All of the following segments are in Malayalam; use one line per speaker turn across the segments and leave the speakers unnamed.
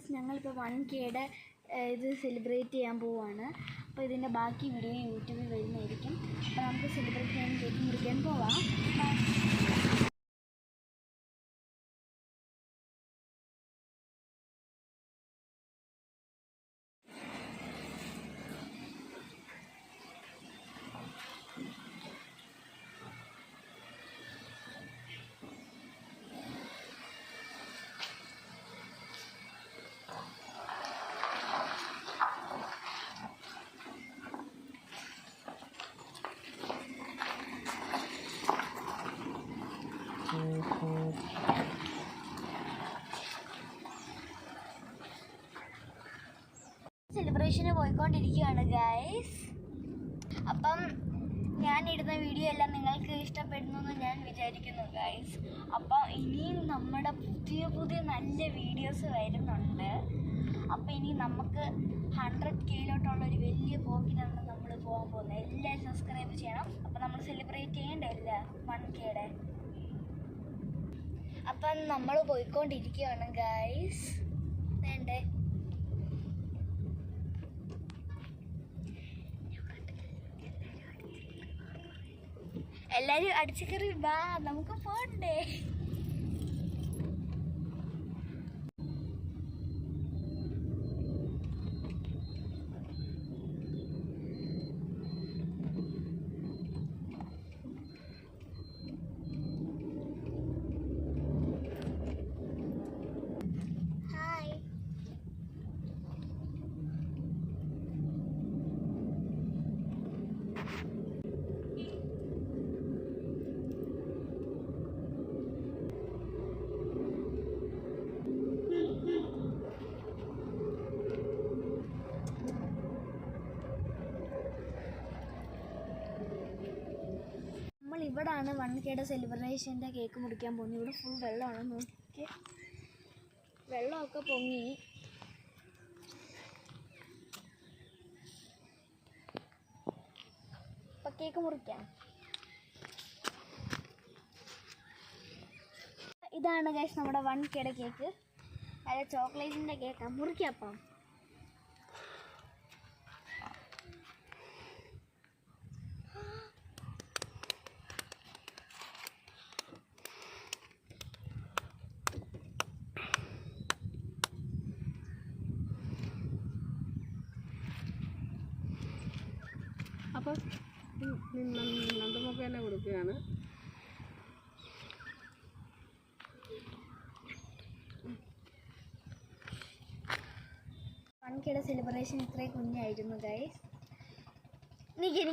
ഗൈസ്, ഞങ്ങളിപ്പോൾ 1Kയുടെ ഇത് സെലിബ്രേറ്റ് ചെയ്യാൻ പോവുകയാണ്. അപ്പോൾ ഇതിൻ്റെ ബാക്കി വീഡിയോ യൂട്യൂബിൽ വരുന്നതായിരിക്കും. അപ്പോൾ നമുക്ക് സെലിബ്രേറ്റ് ചെയ്യാൻ കേക്ക് മുറിക്കാൻ പോവാം. സെലിബ്രേഷന് പോയിക്കൊണ്ടിരിക്കുകയാണ് ഗൈസ്. അപ്പം ഞാനിടുന്ന വീഡിയോ എല്ലാം നിങ്ങൾക്ക് ഇഷ്ടപ്പെടുന്നു എന്ന് ഞാൻ വിചാരിക്കുന്നു ഗൈസ്. അപ്പം ഇനിയും നമ്മുടെ പുതിയ പുതിയ നല്ല വീഡിയോസ് വരുന്നുണ്ട്. അപ്പം ഇനി നമുക്ക് 100Kയിലോട്ടുള്ളൊരു വലിയ പോക്കിനാണ് നമ്മൾ പോകാൻ പോകുന്നത്. എല്ലാവരും സബ്സ്ക്രൈബ് ചെയ്യണം. അപ്പം നമ്മൾ സെലിബ്രേറ്റ് ചെയ്യേണ്ടല്ല 1Kയുടെ. അപ്പം നമ്മൾ പോയിക്കൊണ്ടിരിക്കുകയാണ് ഗൈസ്. വേണ്ടേ എല്ലാരും അടിച്ചു കയറി വാ, നമുക്ക് പോണ്ടേ. ഇവിടാണ് 1Kയുടെ സെലിബ്രേഷൻ്റെ കേക്ക് മുറിക്കാൻ പോകുന്നത്. ഇവിടെ ഫുൾ വെള്ളമാണ്, നോക്കി വെള്ളമൊക്കെ പൊങ്ങി. അപ്പം കേക്ക് മുറിക്കാം. ഇതാണ് ഗൈസ് നമ്മുടെ 1Kയുടെ കേക്ക്. അല്ല, ചോക്ലേറ്റിൻ്റെ കേക്കാണ്. മുറിക്കാം. അപ്പം
അപ്പം നന്ദമൊക്കെ തന്നെ കൊടുക്കുകയാണ്.
വൺകെയുടെ സെലിബ്രേഷൻ ഇത്രയും കുഞ്ഞായിരുന്നു ഗൈസ്. എനിക്ക്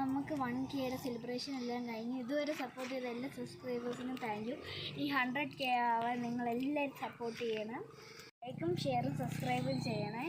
നമുക്ക് 1Kയുടെ സെലിബ്രേഷൻ എല്ലാം കഴിഞ്ഞു. ഇതുവരെ സപ്പോർട്ട് ചെയ്ത എല്ലാ സബ്സ്ക്രൈബേഴ്സിനും താങ്ക് യു. ഈ 100K ആവാൻ നിങ്ങളെല്ലാവരും സപ്പോർട്ട് ചെയ്യണം. ലൈക്കും ഷെയറും സബ്സ്ക്രൈബും ചെയ്യണേ.